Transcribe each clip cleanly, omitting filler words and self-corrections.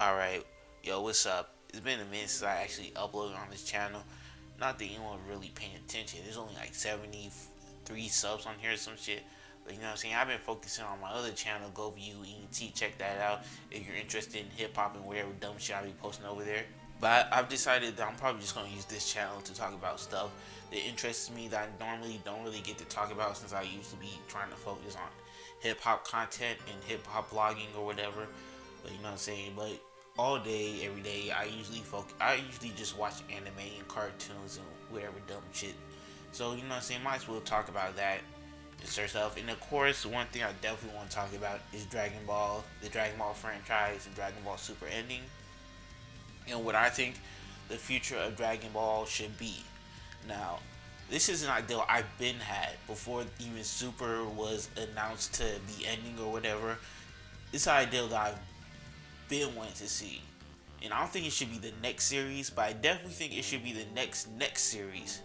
Alright, yo, what's up? It's been a minute since I actually uploaded on this channel. Not that anyone really paying attention. There's only like 73 subs on here or some shit. But you know what I'm saying? I've been focusing on my other channel, GoView ENT. Check that out if you're interested in hip hop and whatever dumb shit I be posting over there. But I've decided that I'm probably just gonna use this channel to talk about stuff that interests me that I normally don't really get to talk about, since I used to be trying to focus on hip hop content and hip hop blogging or whatever. But you know what I'm saying? But all day, every day, I usually just watch anime and cartoons and whatever dumb shit. So you know what I'm saying? Might as well talk about that and sort stuff. And of course, one thing I definitely want to talk about is Dragon Ball, the Dragon Ball franchise, and Dragon Ball Super ending, and what I think the future of Dragon Ball should be. Now, this is an ideal I've been had before even Super was announced to be ending or whatever. It's an ideal that I've been wanting to see. And I don't think it should be the next series, but I definitely think it should be the next series.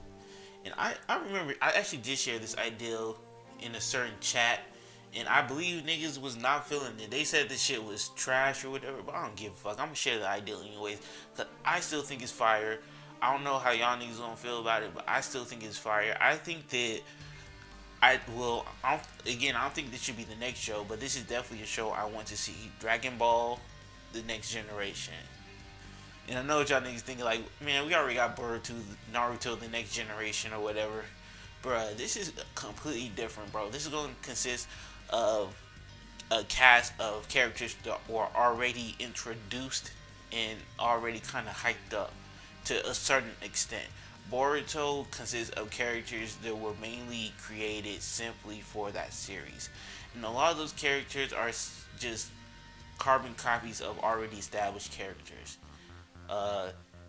And I remember I actually did share this ideal in a certain chat, and I believe niggas was not feeling it. They said this shit was trash or whatever, but I don't give a fuck. I'm gonna share the ideal anyways, cause I still think it's fire. I don't know how y'all niggas gonna feel about it, but I still think it's fire. I think that I don't think this should be the next show, but this is definitely a show I want to see. Dragon Ball, the next generation. And I know what y'all niggas thinking, like, man, we already got Boruto, Naruto, the next generation or whatever. Bruh, this is completely different, bro. This is going to consist of a cast of characters that were already introduced and already kind of hyped up to a certain extent. Boruto consists of characters that were mainly created simply for that series. And a lot of those characters are just carbon copies of already established characters. Uh,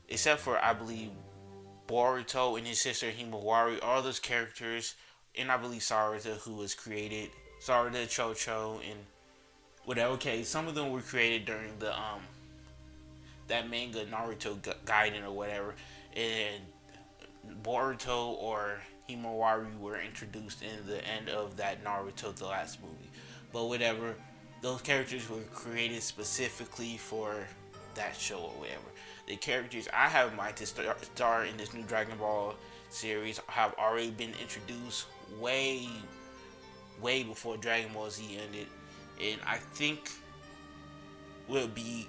Except for, I believe, Boruto and his sister Himawari, all those characters, and I believe Sarada, who was created, Sarada, Chocho, and whatever. Okay, some of them were created during the that manga Naruto Gaiden or whatever, and Boruto or Himawari were introduced in the end of that Naruto the last movie. But whatever, those characters were created specifically for that show or whatever. The characters I have in mind to star in this new Dragon Ball series have already been introduced way before Dragon Ball Z ended, and I think will be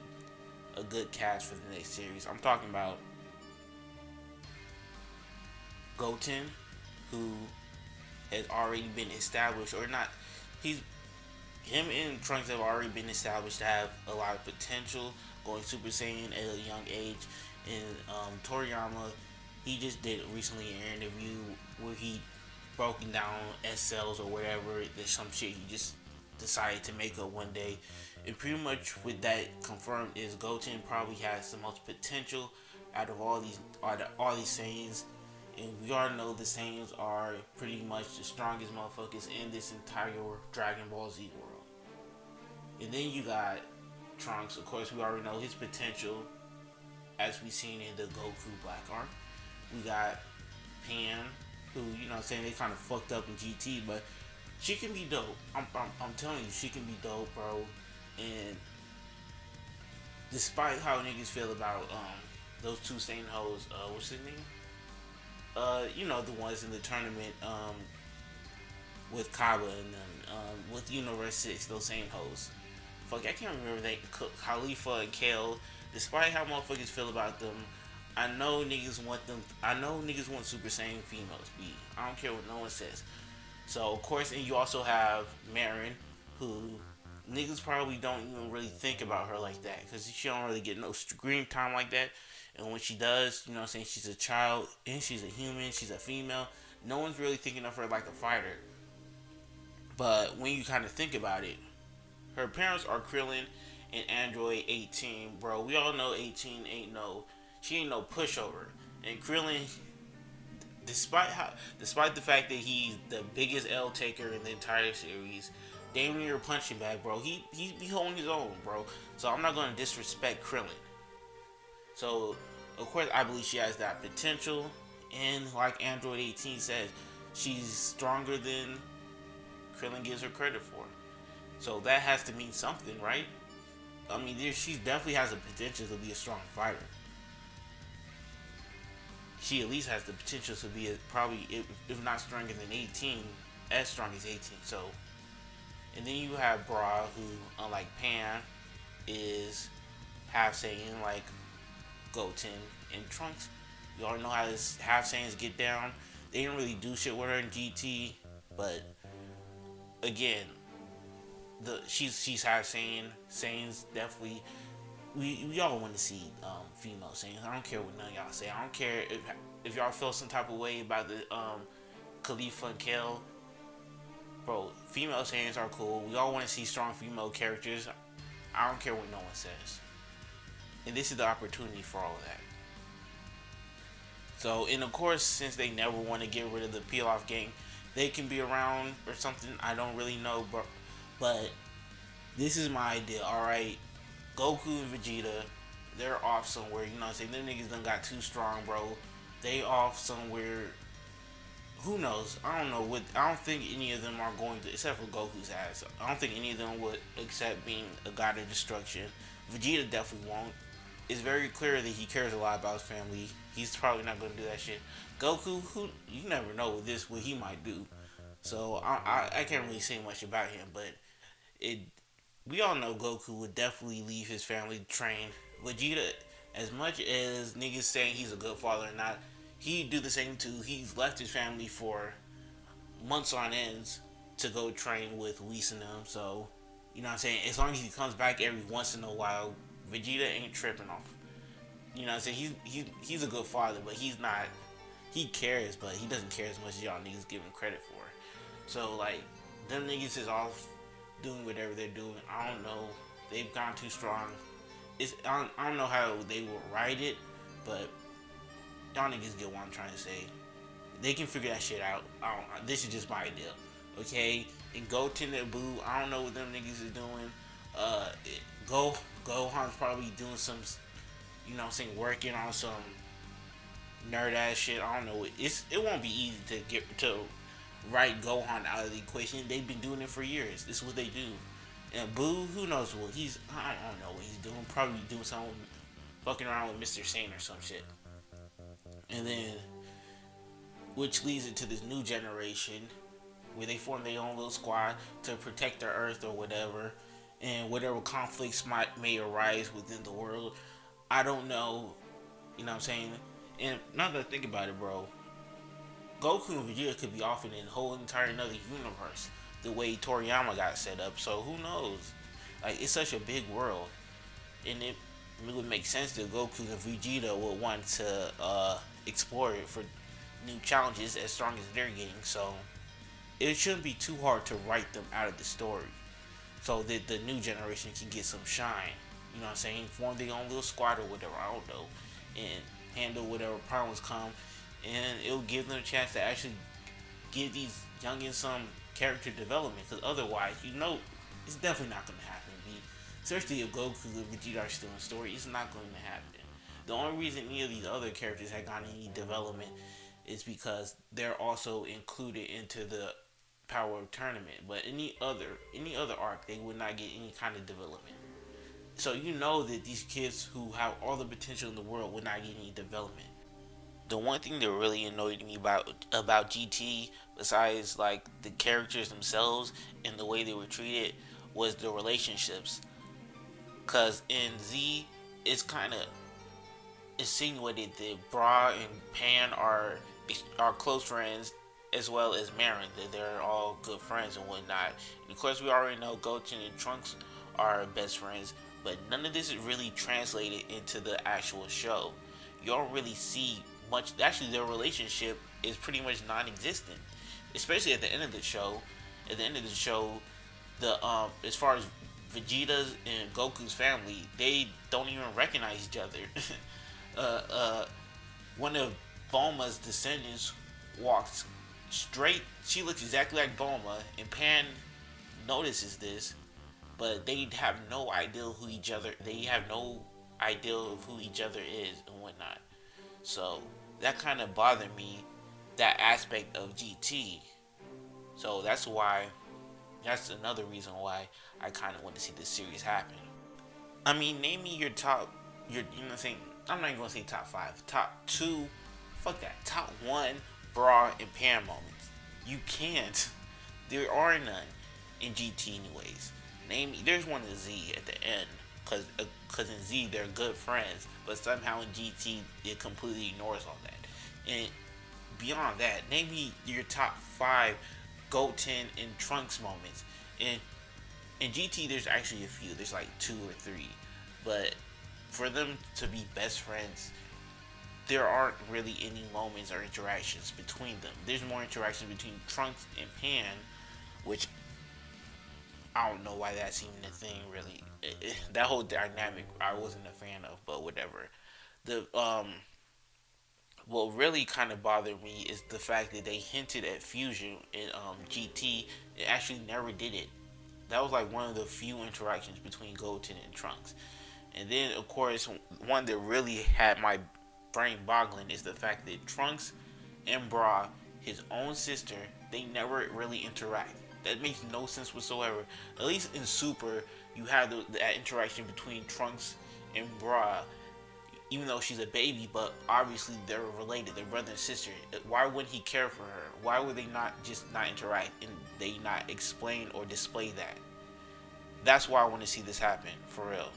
a good cast for the next series. I'm talking about Goten, who has already been established, or not. He's Him and Trunks have already been established to have a lot of potential, going Super Saiyan at a young age. And Toriyama, he just did recently an interview where he broken down S cells or whatever. There's some shit he just decided to make up one day, and pretty much with that confirmed is Goten probably has the most potential out of all these Saiyans. And we all know the Saiyans are pretty much the strongest motherfuckers in this entire Dragon Ball Z world. And then you got Trunks, of course, we already know his potential as we seen in the Goku Black arc. We got Pan, who, you know what I'm saying, they kind of fucked up in GT, but she can be dope. I'm telling you, she can be dope, bro. And despite how niggas feel about those two Saiyan hoes, what's his name? You know, the ones in the tournament with Kaba and with Universe 6, those same hoes. Fuck, I can't remember they Khalifa and Kale. Despite how motherfuckers feel about them, I know niggas want them. I know niggas want Super Saiyan females. I don't care what no one says. So of course, and you also have Marin, who niggas probably don't even really think about her like that, because she don't really get no screen time like that. And when she does, you know what I'm saying, she's a child and she's a human, she's a female. No one's really thinking of her like a fighter. But when you kind of think about it, her parents are Krillin and Android 18. Bro, we all know 18 she ain't no pushover. And Krillin, despite the fact that he's the biggest L taker in the entire series, damn near punching bag, bro. He be holding his own, bro. So I'm not gonna disrespect Krillin. So of course I believe she has that potential, and like Android 18 says, she's stronger than Krillin gives her credit for. So that has to mean something, right? I mean, she definitely has the potential to be a strong fighter. She at least has the potential to be probably, if not stronger than 18, as strong as 18. So, and then you have Bra, who, unlike Pan, is half Saiyan like Goten and Trunks. You all know how this half Saiyans get down. They didn't really do shit with her in GT, but again, she's half Saiyan. Saiyans definitely. We all want to see female Saiyans. I don't care what none of y'all say. I don't care if y'all feel some type of way about the Khalifa and Kale. Bro, female Saiyans are cool. We all want to see strong female characters. I don't care what no one says. And this is the opportunity for all of that. So, and of course, since they never want to get rid of the peel off gang, they can be around or something. I don't really know, but this is my idea. All right, Goku and Vegeta, they're off somewhere. You know what I'm saying? Them niggas done got too strong, bro. They off somewhere. Who knows? I don't know. I don't think any of them are going to, except for Goku's ass. I don't think any of them would accept being a god of destruction. Vegeta definitely won't. It's very clear that he cares a lot about his family. He's probably not going to do that shit. Goku, who you never know what he might do. So I can't really say much about him, but it we all know Goku would definitely leave his family to train. Vegeta, as much as niggas saying he's a good father or not, he'd do the same too. He's left his family for months on ends to go train with Whis and them. So, you know what I'm saying? As long as he comes back every once in a while, Vegeta ain't tripping off. You know what I'm saying? He's a good father, but he's not. He cares, but he doesn't care as much as y'all niggas give him credit for. So, like, them niggas is off doing whatever they're doing. I don't know. They've gone too strong. I don't know how they will write it, but y'all niggas get what I'm trying to say. They can figure that shit out. This is just my idea. Okay? And Goten and Boo, I don't know what them niggas is doing. Gohan's probably doing some, you know what I'm saying, working on some nerd ass shit. I don't know. It won't be easy to write Gohan out of the equation. They've been doing it for years. This is what they do. And Boo, who knows what I don't know what he's doing. Probably doing something, fucking around with Mr. Sane or some shit. And then, which leads into this new generation where they form their own little squad to protect the Earth or whatever, and whatever conflicts may arise within the world. I don't know. You know what I'm saying? And now that I think about it, bro, Goku and Vegeta could be off in a whole entire another universe the way Toriyama got set up. So who knows? Like, it's such a big world, and it would make sense that Goku and Vegeta would want to explore it for new challenges as strong as they're getting. So it shouldn't be too hard to write them out of the story, so that the new generation can get some shine. You know what I'm saying? Form their own little squad or whatever. I don't know, and handle whatever problems come, and it'll give them a chance to actually give these youngins some character development. Because otherwise, you know, it's definitely not going to happen. Especially if Goku and Vegeta are still in story, it's not going to happen. The only reason any of these other characters have gotten any development is because they're also included into the Power Up tournament. But any other arc, they would not get any kind of development. So you know that these kids who have all the potential in the world would not get any development. The one thing that really annoyed me about GT, besides like the characters themselves and the way they were treated, was the relationships. Cause in Z, it's kind of insinuated that Bra and Pan are close friends, as well as Marin, that they're all good friends and whatnot. And of course, we already know Goten and Trunks are best friends, but none of this is really translated into the actual show. You don't really see much. Actually, their relationship is pretty much non-existent, especially at the end of the show. At the end of the show, as far as Vegeta's and Goku's family, they don't even recognize each other. One of Bulma's descendants walks straight. She looks exactly like Bulma, and Pan notices this, but they have no idea who each other. They have no idea of who each other is and whatnot. So that kind of bothered me, that aspect of GT. So that's another reason why I kind of want to see this series happen. I mean, name me your top. You know what I'm saying? I'm not even gonna say top five. Top two. Fuck that. Top one. Bra and Pan moments. You can't. There are none in GT anyways. Name me. There's one in Z at the end. Cause in Z they're good friends, but somehow in GT it completely ignores all that. And beyond that, name me your top five Goten and Trunks moments. And in GT, there's actually a few. There's like two or three, but for them to be best friends, there aren't really any moments or interactions between them. There's more interactions between Trunks and Pan, which I don't know why that's even a thing. Really, that whole dynamic I wasn't a fan of, but whatever. The What really kind of bothered me is the fact that they hinted at fusion in GT. It actually never did it. That was like one of the few interactions between Goten and Trunks. And then, of course, one that really had my brain boggling is the fact that Trunks and Bra, his own sister, they never really interact. That makes no sense whatsoever. At least in Super, you have that interaction between Trunks and Bra, even though she's a baby, but obviously they're related, they're brother and sister. Why wouldn't he care for her? Why would they not just not interact and they not explain or display that? That's why I want to see this happen, for real.